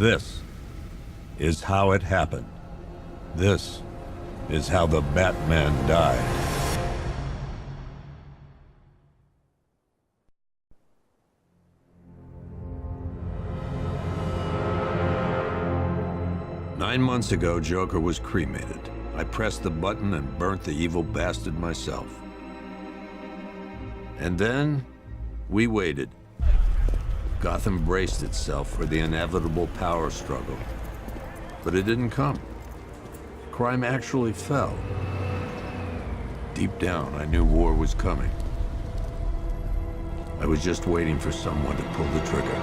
This is how it happened. This is how the Batman died. Nine months ago, Joker was cremated. I pressed the button and burnt the evil bastard myself. And then, we waited. Gotham braced itself for the inevitable power struggle. But it didn't come. Crime actually fell. Deep down, I knew war was coming. I was just waiting for someone to pull the trigger.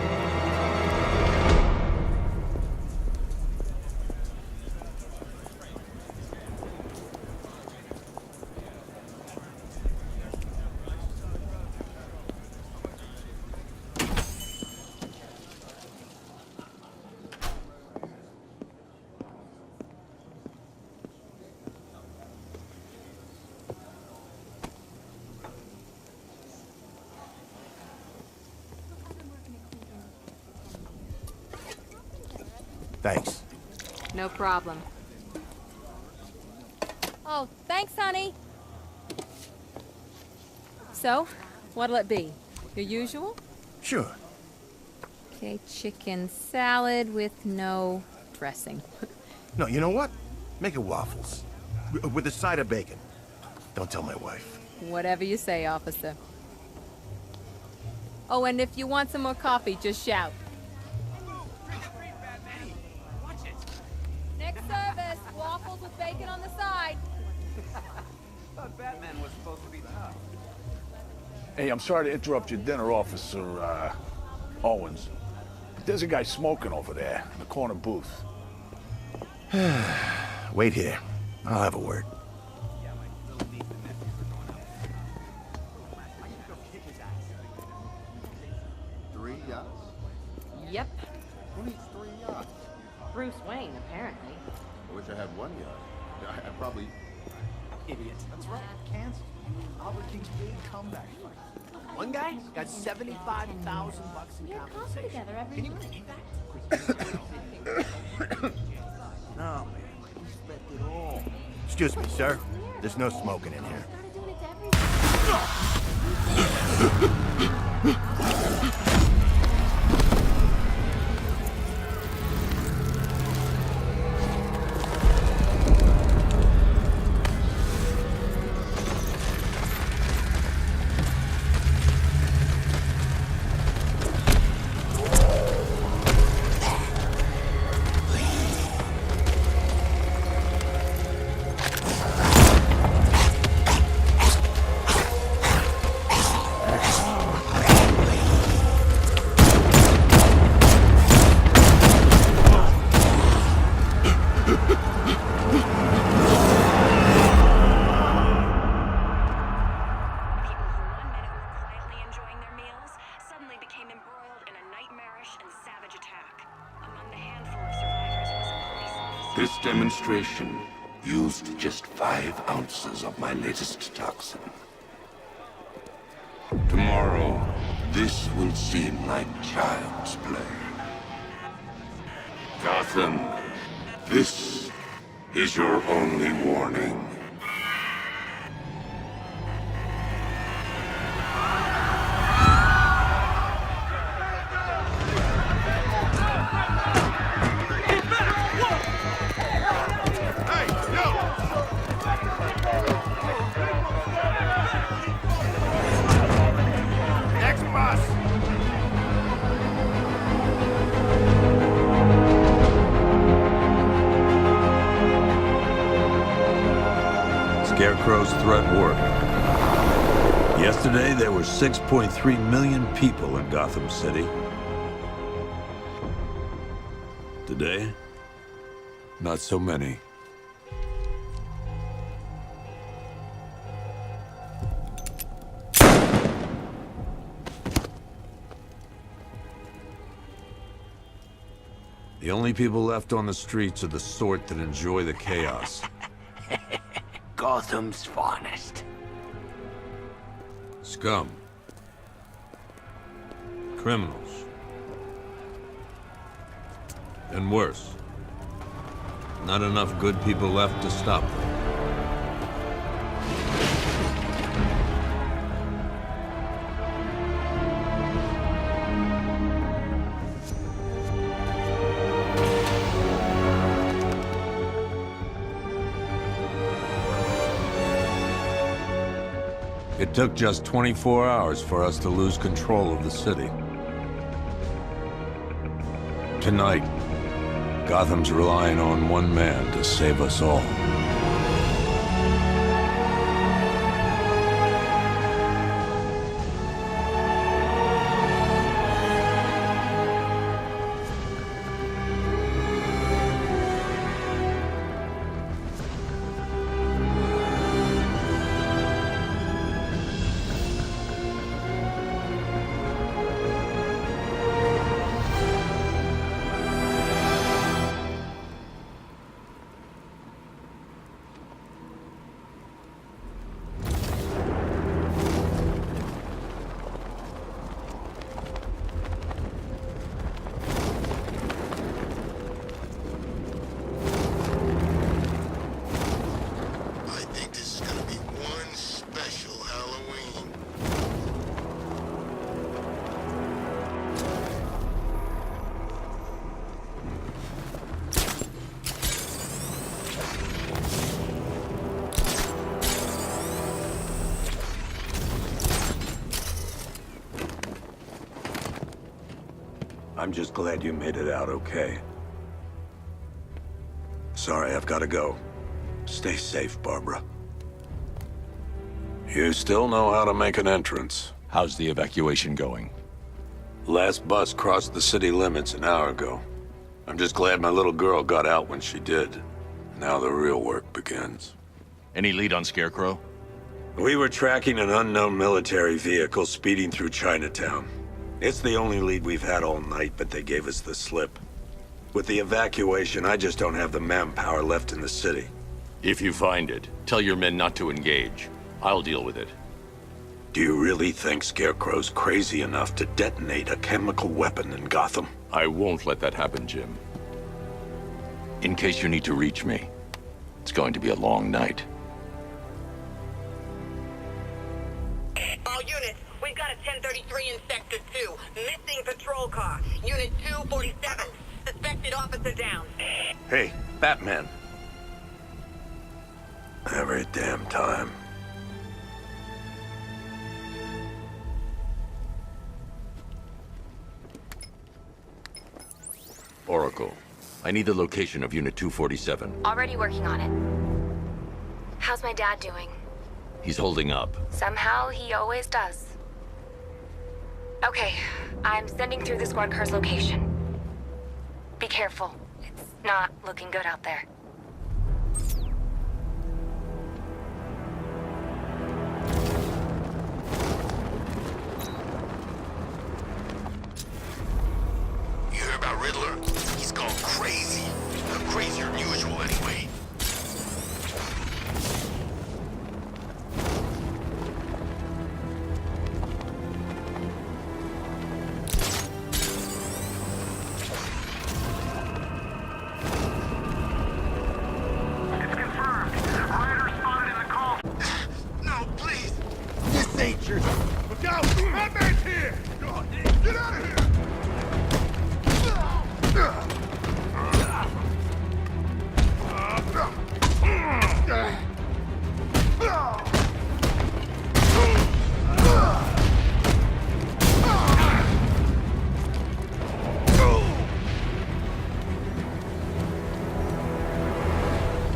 Thanks. No problem. Oh, thanks, honey. So, what'll it be? Your usual? Sure. Okay, chicken salad with no dressing. No, you know what? Make it waffles. With a side of bacon. Don't tell my wife. Whatever you say, officer. Oh, and if you want some more coffee, just shout. Next service, waffles with bacon on the side. Thought Batman was supposed to be tough. Hey, I'm sorry to interrupt your dinner, Officer, Owens. But there's a guy smoking over there in the corner booth. Wait here. I'll have a word. Yeah, my little niece and nephews are going out. I can go kick his ass. 3 yachts? Yep. Who needs 3 yachts? Bruce Wayne, apparently. I wish I had 1 yacht. I probably... Idiots. That's right. Cancel. Albert King's big comeback fight. One guy got $75,000 in compensation. Can you believe that? No, man. We spent it all. Excuse me, sir. There's no smoking in here. This demonstration used just 5 ounces of my latest toxin. Tomorrow, this will seem like child's play. Gotham, this is your only warning. Scarecrow's threat worked. Yesterday, there were 6.3 million people in Gotham City. Today, not so many. The only people left on the streets are the sort that enjoy the chaos. Gotham's finest. Scum. Criminals. And worse. Not enough good people left to stop them. It took just 24 hours for us to lose control of the city. Tonight, Gotham's relying on one man to save us all. I'm just glad you made it out okay. Sorry, I've got to go. Stay safe, Barbara. You still know how to make an entrance. How's the evacuation going? Last bus crossed the city limits an hour ago. I'm just glad my little girl got out when she did. Now the real work begins. Any lead on Scarecrow? We were tracking an unknown military vehicle speeding through Chinatown. It's the only lead we've had all night, but they gave us the slip. With the evacuation, I just don't have the manpower left in the city. If you find it, tell your men not to engage. I'll deal with it. Do you really think Scarecrow's crazy enough to detonate a chemical weapon in Gotham? I won't let that happen, Jim. In case you need to reach me, it's going to be a long night. All units, we've got a 1033 in Sector 2. Missing patrol car. Unit 247. Suspected officer down. Hey, Batman. Every damn time. Oracle, I need the location of Unit 247. Already working on it. How's my dad doing? He's holding up. Somehow, he always does. Okay, I'm sending through the squad car's location. Be careful. It's not looking good out there. You hear about Riddler? He's gone crazy. Crazier than usual, anyway. It's confirmed. Rider spotted in the call. No, please. This ain't your... Look out! Batman's here! Get out of here!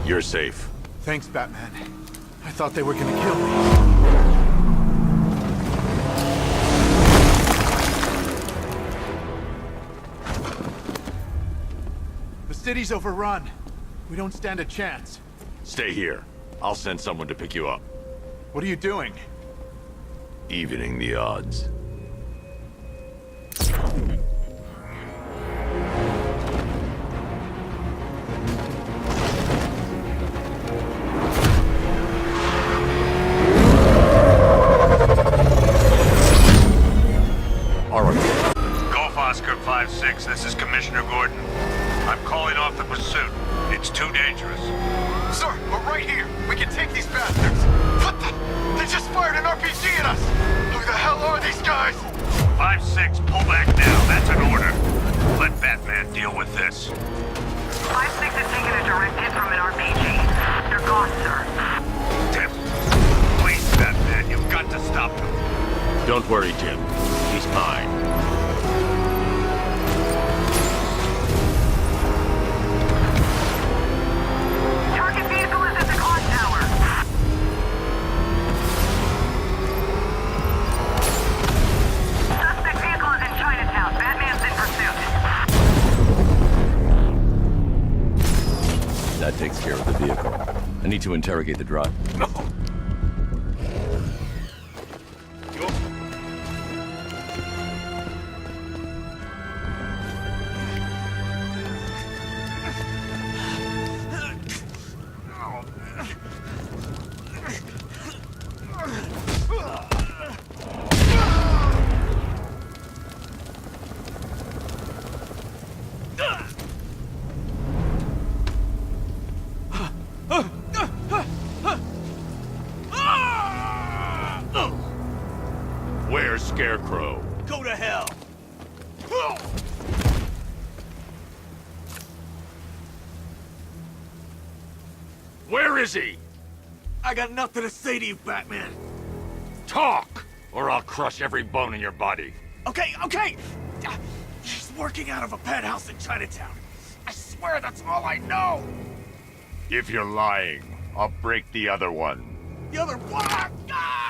You're safe. Thanks, Batman. I thought they were gonna kill me. The city's overrun. We don't stand a chance. Stay here. I'll send someone to pick you up. What are you doing? Evening the odds. Golf Oscar 5-6, this is Commissioner Gordon. dangerous. Sir, we're right here. We can take these bastards. What the? They just fired an RPG at us. Who the hell are these guys? 5-6, pull back now. That's an order. Let Batman deal with this. 5-6 has taken a direct hit from an RPG. They're gone, sir. Tim, please, Batman, you've got to stop him. Don't worry, Jim. He's mine. Target vehicle is at the clock tower. Suspect vehicle is in Chinatown. Batman's in pursuit. That takes care of the vehicle. I need to interrogate the driver. No! Where's Scarecrow? Go to hell! Where is he? I got nothing to say to you, Batman. Talk, or I'll crush every bone in your body. Okay. He's working out of a penthouse in Chinatown. I swear that's all I know. If you're lying, I'll break the other one. The other one. Ah!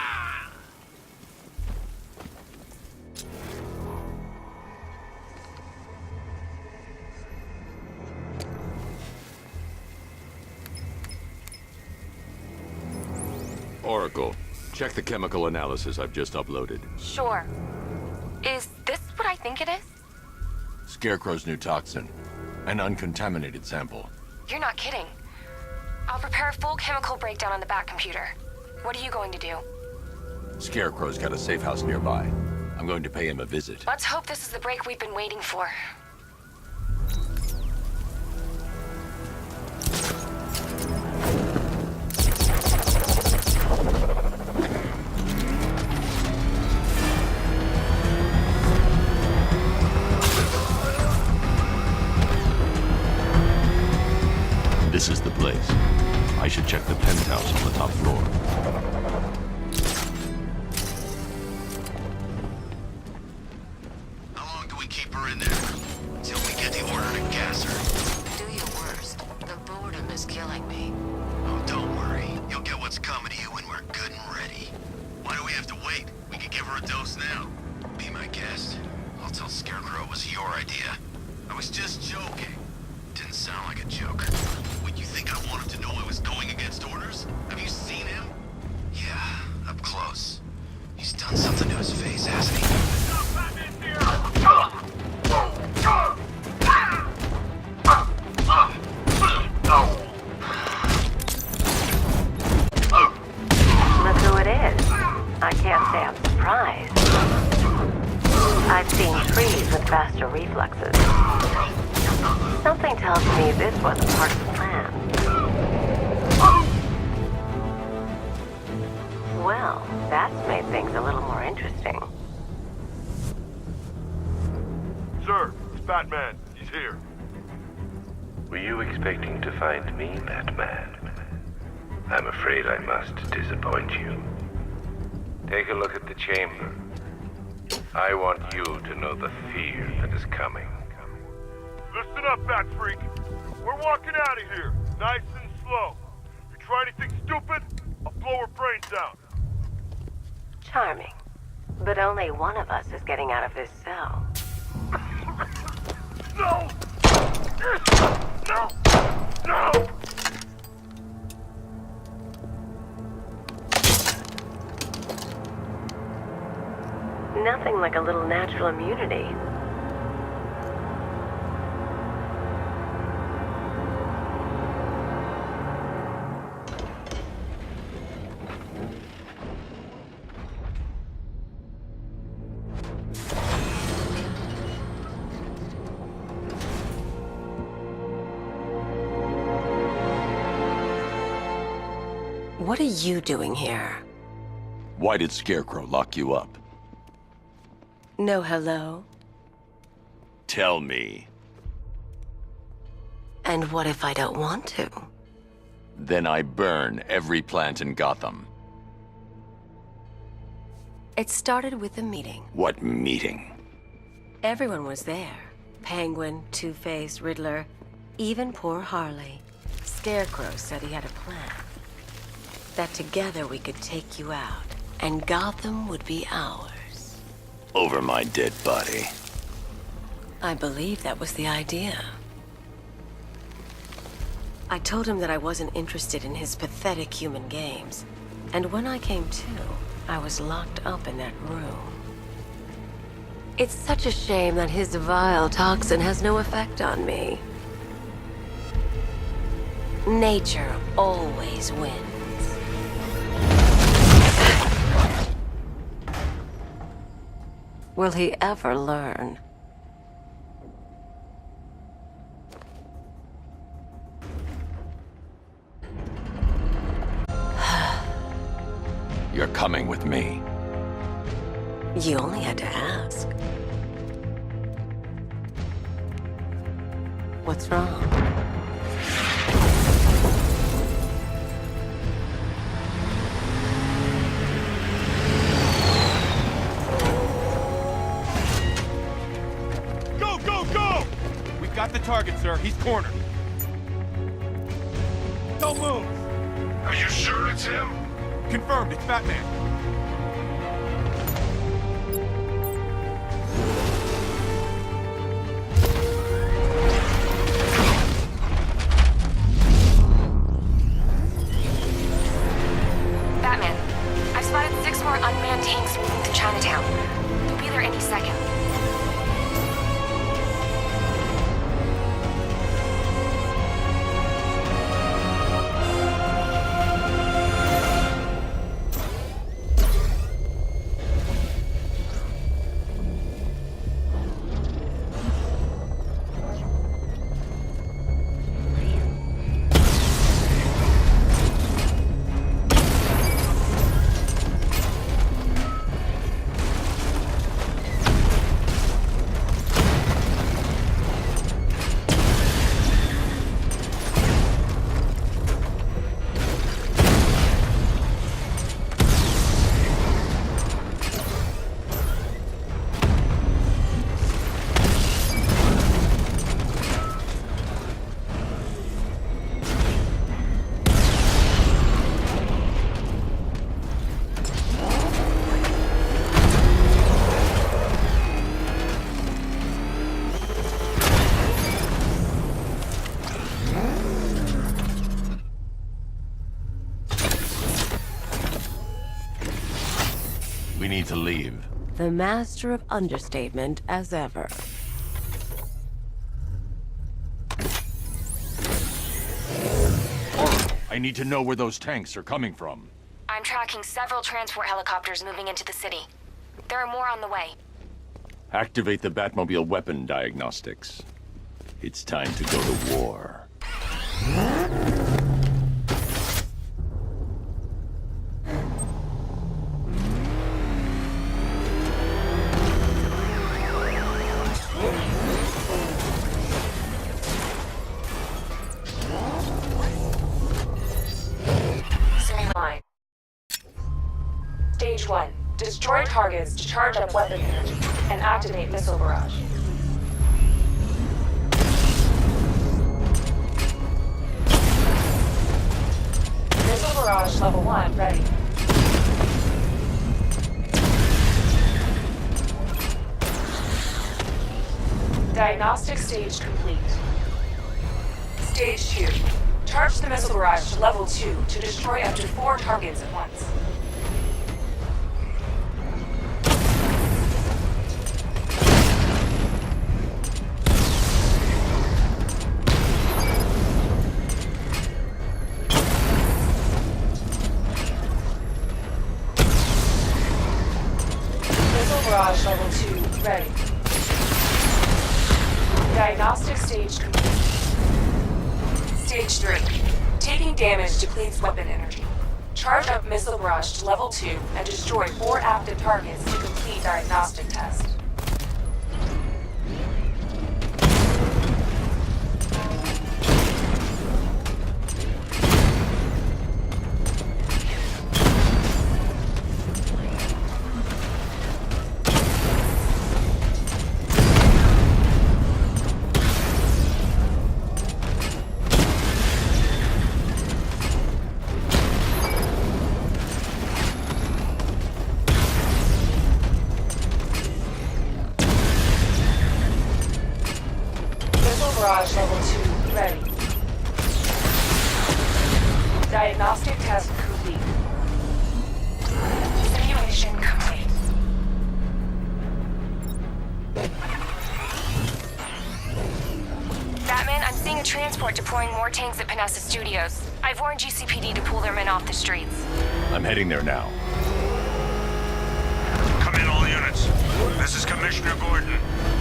Oracle, check the chemical analysis I've just uploaded. Sure. Is this what I think it is? Scarecrow's new toxin. An uncontaminated sample. You're not kidding. I'll prepare a full chemical breakdown on the back computer. What are you going to do? Scarecrow's got a safe house nearby. I'm going to pay him a visit. Let's hope this is the break we've been waiting for. This is the place. I should check the penthouse on the top floor. How long do we keep her in there? Till we get the order to gas her. Do your worst. The boredom is killing me. Oh, don't worry. You'll get what's coming to you when we're good and ready. Why do we have to wait? We could give her a dose now. Be my guest. I'll tell Scarecrow it was your idea. I was just joking. Didn't sound like a joke. Would you think I wanted to know I was going against orders? Have you seen him? Yeah, up close. He's done something to his face, hasn't he? Look who it is. I can't say I'm surprised. I've seen trees with faster reflexes. Something tells me this wasn't part of the plan. Well, that's made things a little more interesting. Sir, it's Batman. He's here. Were you expecting to find me, Batman? I'm afraid I must disappoint you. Take a look at the chamber. I want you to know the fear that is coming. Listen up, Bat Freak. We're walking out of here, nice and slow. You try anything stupid, I'll blow her brains out. Charming. But only one of us is getting out of this cell. No! No! No! Nothing like a little natural immunity. What are you doing here? Why did Scarecrow lock you up? No hello? Tell me. And what if I don't want to? Then I burn every plant in Gotham. It started with a meeting. What meeting? Everyone was there. Penguin, Two-Face, Riddler, even poor Harley. Scarecrow said he had a plan. That together we could take you out, and Gotham would be ours. Over my dead body. I believe that was the idea. I told him that I wasn't interested in his pathetic human games. And when I came to, I was locked up in that room. It's such a shame that his vile toxin has no effect on me. Nature always wins. Will he ever learn? You're coming with me. You only had to ask. What's wrong? Go, go, go! We've got the target, sir. He's cornered. Don't move! Are you sure it's him? Confirmed, it's Batman. Batman, I've spotted 6 more unmanned tanks moving to Chinatown. They'll be there any second. We need to leave. The master of understatement as ever. I need to know where those tanks are coming from. I'm tracking several transport helicopters moving into the city. There are more on the way. Activate the Batmobile weapon diagnostics. It's time to go to war. Stage 1. Destroy targets to charge up weapon energy and activate missile barrage. Missile barrage level 1 ready. Diagnostic stage complete. Stage 2. Charge the missile barrage to level 2 to destroy up to 4 targets at once. Missile barrage level 2 ready. Diagnostic stage complete. Stage 3. Taking damage depletes weapon energy. Charge up missile barrage to level 2 and destroy 4 active targets to complete diagnostic test. Barrage level 2 ready. Diagnostic test complete. Simulation complete. Batman, I'm seeing a transport deploying more tanks at Panessa Studios. I've warned GCPD to pull their men off the streets. I'm heading there now. Come in, all units. This is Commissioner Gordon.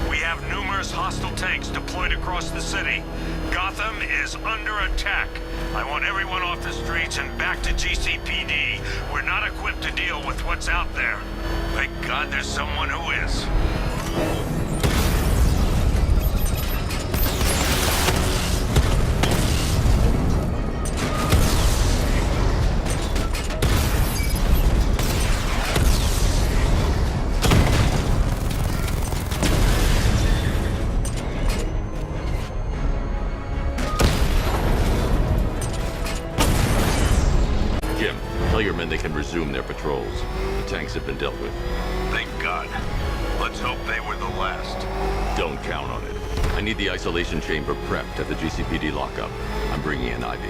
We have numerous hostile tanks deployed across the city. Gotham is under attack. I want everyone off the streets and back to GCPD. We're not equipped to deal with what's out there. Thank God there's someone who is. They can resume their patrols. The tanks have been dealt with. Thank God. Let's hope they were the last. Don't count on it. I need the isolation chamber prepped at the GCPD lockup. I'm bringing in Ivy.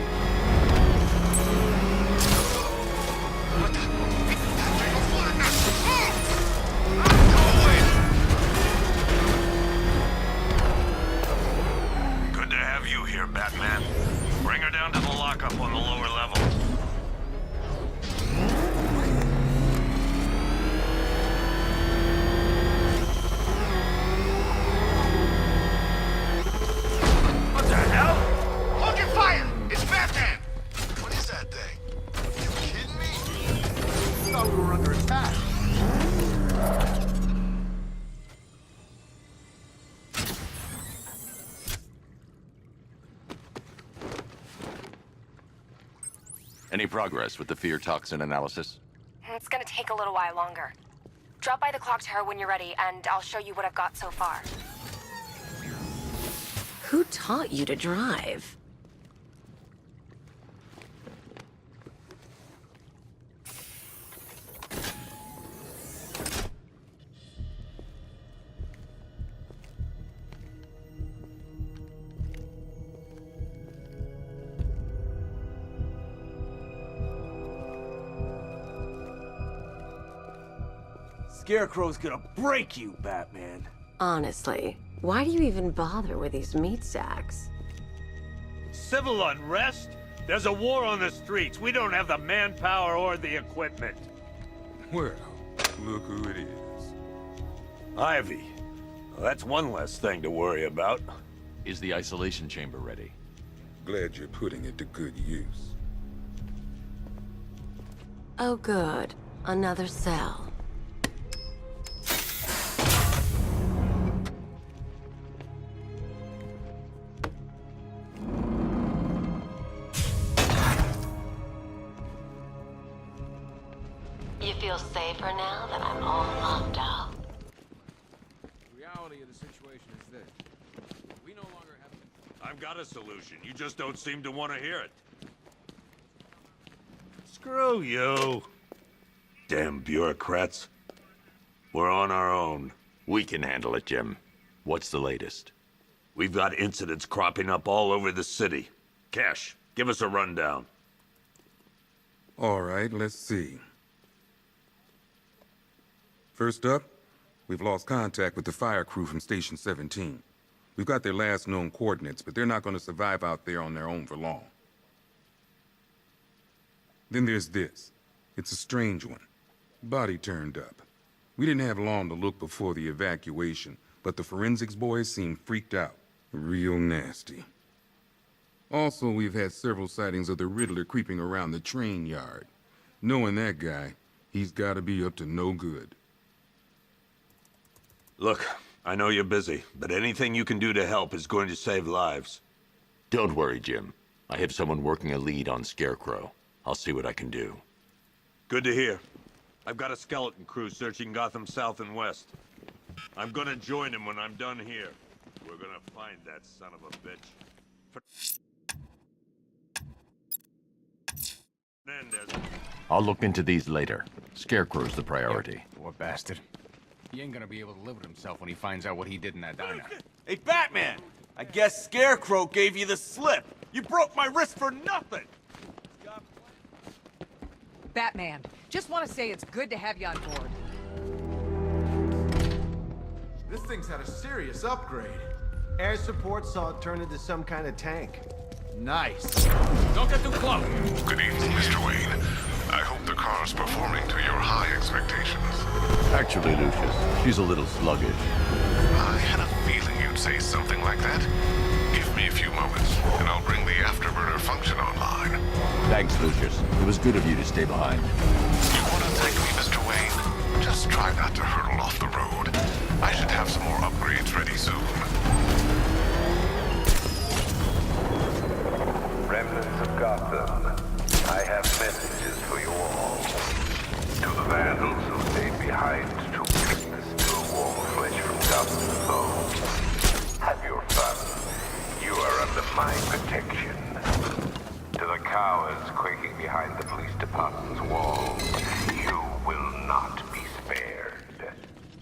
Good to have you here, Batman. Bring her down to the lockup on the lower level. Any progress with the fear toxin analysis? It's gonna take a little while longer. Drop by the clock tower when you're ready, and I'll show you what I've got so far. Who taught you to drive? Scarecrow's gonna break you, Batman. Honestly, why do you even bother with these meat sacks? Civil unrest? There's a war on the streets. We don't have the manpower or the equipment. Well, look who it is. Ivy. Well, that's one less thing to worry about. Is the isolation chamber ready? Glad you're putting it to good use. Oh good. Another cell. You feel safer now that I'm all locked out? The reality of the situation is this. We no longer have... I've got a solution. You just don't seem to want to hear it. Screw you. Damn bureaucrats. We're on our own. We can handle it, Jim. What's the latest? We've got incidents cropping up all over the city. Cash, give us a rundown. All right, let's see. First up, we've lost contact with the fire crew from Station 17. We've got their last known coordinates, but they're not going to survive out there on their own for long. Then there's this. It's a strange one. Body turned up. We didn't have long to look before the evacuation, but the forensics boys seemed freaked out. Real nasty. Also, we've had several sightings of the Riddler creeping around the train yard. Knowing that guy, he's gotta be up to no good. Look, I know you're busy, but anything you can do to help is going to save lives. Don't worry, Jim. I have someone working a lead on Scarecrow. I'll see what I can do. Good to hear. I've got a skeleton crew searching Gotham South and West. I'm gonna join him when I'm done here. We're gonna find that son of a bitch. I'll look into these later. Scarecrow's the priority. Poor bastard. He ain't gonna be able to live with himself when he finds out what he did in that diner. Hey, Batman! I guess Scarecrow gave you the slip. You broke my wrist for nothing! Batman, just want to say it's good to have you on board. This thing's had a serious upgrade. Air support saw it turn into some kind of tank. Nice. Don't get too close. Good evening, Mr. Wayne. I hope the car's performing to your high expectations. Actually, Lucius, she's a little sluggish. I had a feeling you'd say something like that. Give me a few moments, and I'll bring the afterburner function online. Thanks, Lucius. It was good of you to stay behind. You want to thank me, Mr. Wayne? Just try not to hurtle off the road. I should have some more upgrades ready soon. Remnants of Gotham, I have messages for you all. To the vandals who stayed behind to pick the still warm flesh from Gotham's bones, have your fun. You are under my protection. To the cowards quaking behind the police department's walls, you will not be spared.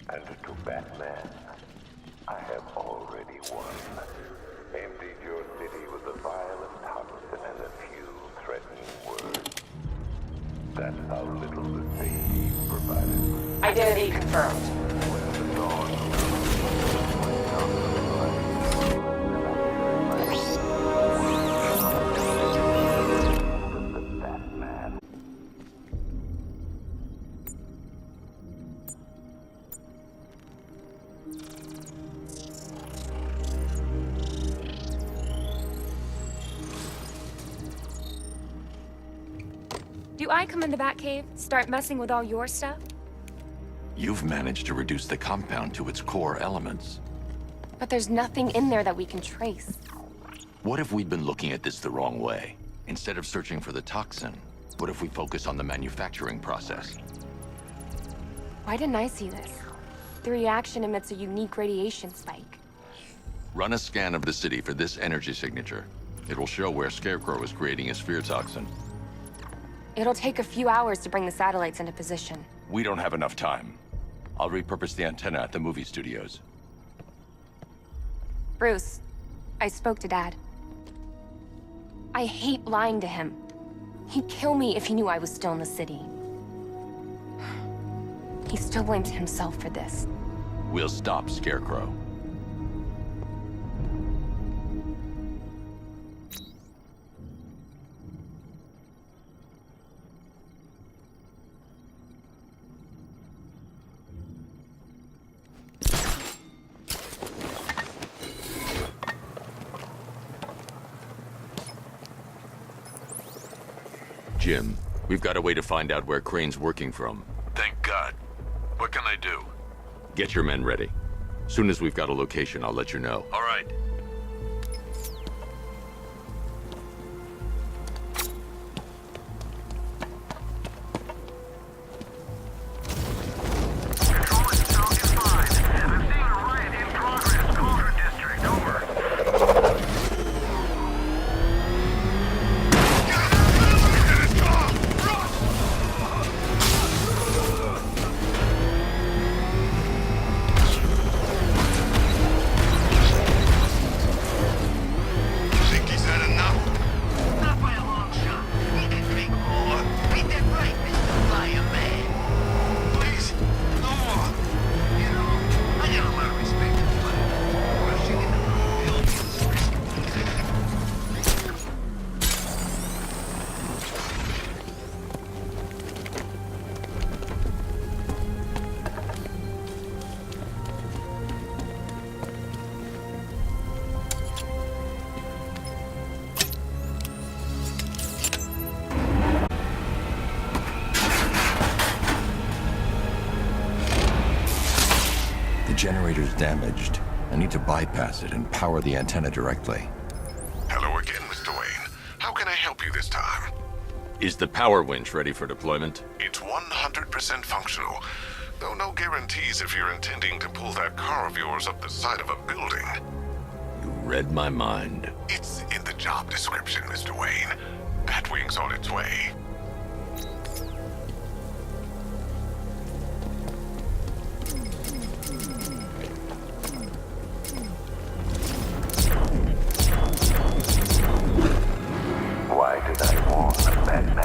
And to Batman, I have already won. Emptied your city with a violent toxin and a few threatening words. That's how little the safety provided. Identity confirmed. Do I come in the Batcave, start messing with all your stuff? You've managed to reduce the compound to its core elements. But there's nothing in there that we can trace. What if we'd been looking at this the wrong way? Instead of searching for the toxin, what if we focus on the manufacturing process? Why didn't I see this? The reaction emits a unique radiation spike. Run a scan of the city for this energy signature. It will show where Scarecrow is creating his fear toxin. It'll take a few hours to bring the satellites into position. We don't have enough time. I'll repurpose the antenna at the movie studios. Bruce, I spoke to Dad. I hate lying to him. He'd kill me if he knew I was still in the city. He still blames himself for this. We'll stop Scarecrow. Jim, we've got a way to find out where Crane's working from. Thank God. What can I do? Get your men ready. Soon as we've got a location, I'll let you know. All right. generator's damaged. I need to bypass it and power the antenna directly. Hello again, Mr. Wayne. How can I help you this time? Is the power winch ready for deployment? It's 100% functional, though no guarantees if you're intending to pull that car of yours up the side of a building. You read my mind. It's in the job description, Mr. Wayne. Batwing's on its way. Why did I warn them, Batman?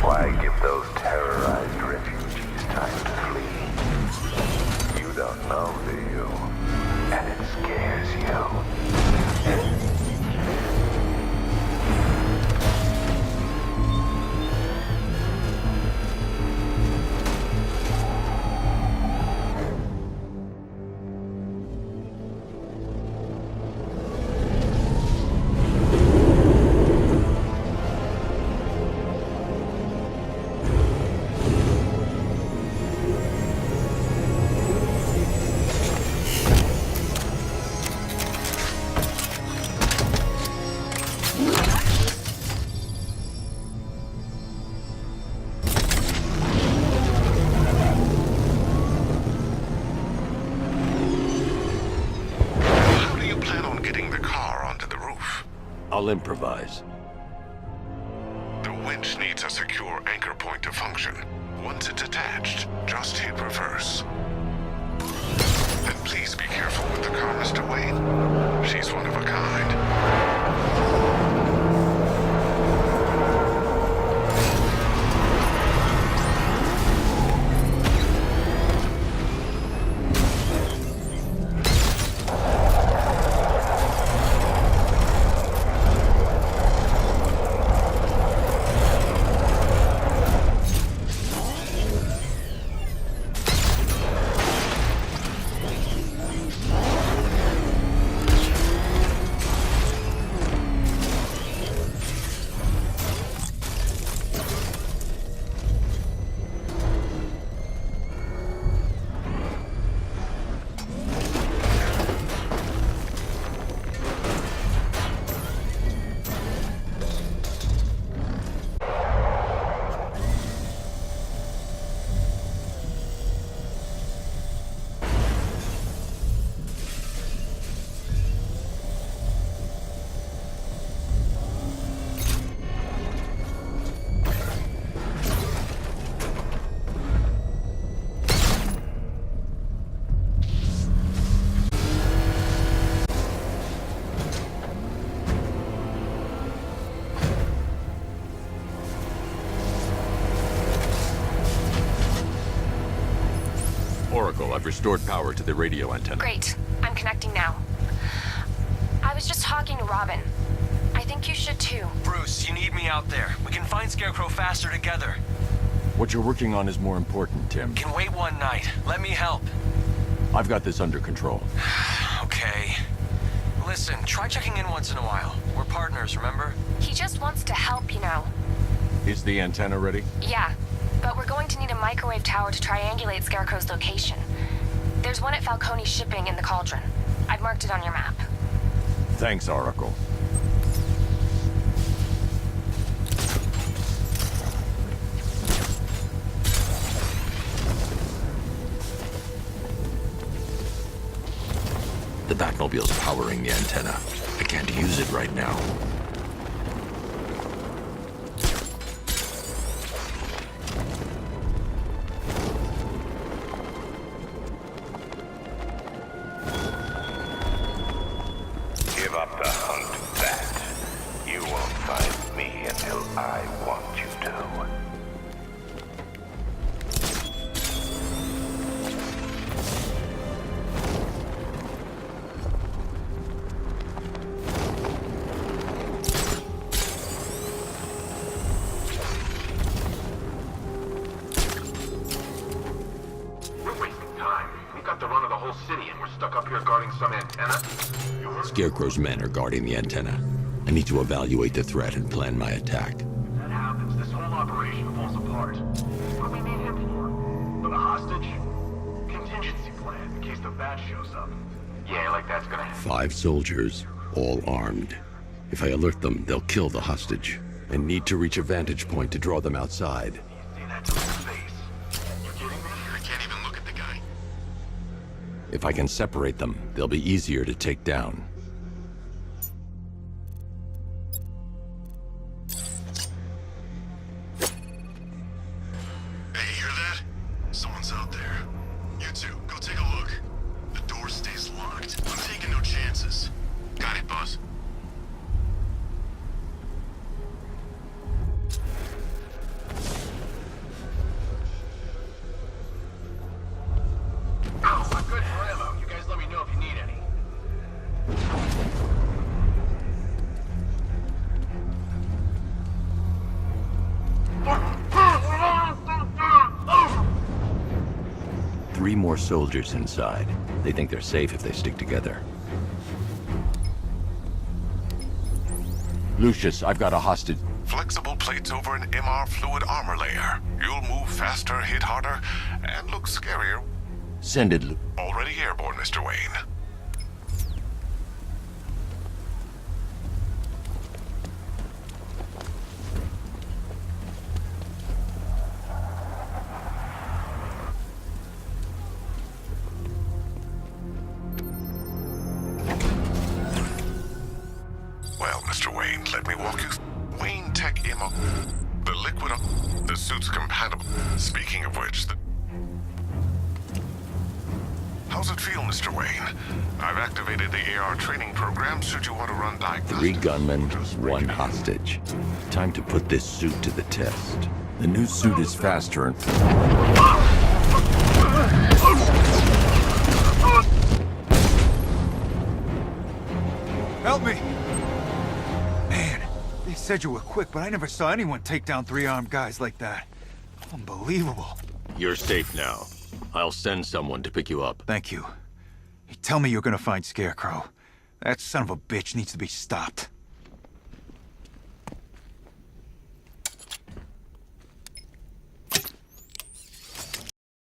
Why give those terrorized refugees time to flee? You don't know, do you? And it scares you. I'll improvise. The winch needs a secure anchor point to function. Once it's attached, just hit reverse. And please be careful with the car, Mr. Wayne. She's one of a kind. Oracle, I've restored power to the radio antenna. Great. I'm connecting now. I was just talking to Robin. I think you should too. Bruce, you need me out there. We can find Scarecrow faster together. What you're working on is more important, Tim. Can wait one night. Let me help. I've got this under control. Okay. Listen, try checking in once in a while. We're partners, remember? He just wants to help, you know. Is the antenna ready? Yeah, but we're going to need a microwave tower to triangulate Scarecrow's location. There's one at Falcone's shipping in the Cauldron. I've marked it on your map. Thanks, Oracle. The Batmobile's powering the antenna. I can't use it right now. Give up the hunt, Bat. You won't find me until I want you to. Scarecrow's men are guarding the antenna. I need to evaluate the threat and plan my attack. If that happens, this whole operation falls apart. What do we need him for? For the hostage? contingency plan in case the bat shows up. Yeah, like that's gonna happen. 5 soldiers, all armed. If I alert them, they'll kill the hostage. I need to reach a vantage point to draw them outside. See that to his face? You kidding me? I can't even look at the guy. If I can separate them, they'll be easier to take down. Hey, you hear that? Someone's out there. You two, go take a look. The door stays locked. I'm taking no chances. Got it, boss. I'm good for ammo. You guys let me know if you need any. Three more soldiers inside. They think they're safe if they stick together. Lucius, I've got a hostage. Flexible plates over an MR fluid armor layer. You'll move faster, hit harder, and look scarier. Send it, Already airborne, Mr. Wayne. Well, Mr. Wayne, let me walk you through Wayne Tech Immo. The liquid... The suit's compatible. Speaking of which, How's it feel, Mr. Wayne? I've activated the AR training program should you want to run diagnostics. 3 gunmen, 1 hostage. Time to put this suit to the test. The new suit is faster and... Help me! Man, they said you were quick, but I never saw anyone take down 3 armed guys like that. Unbelievable. You're safe now. I'll send someone to pick you up. Thank you. You tell me you're gonna find Scarecrow. That son of a bitch needs to be stopped.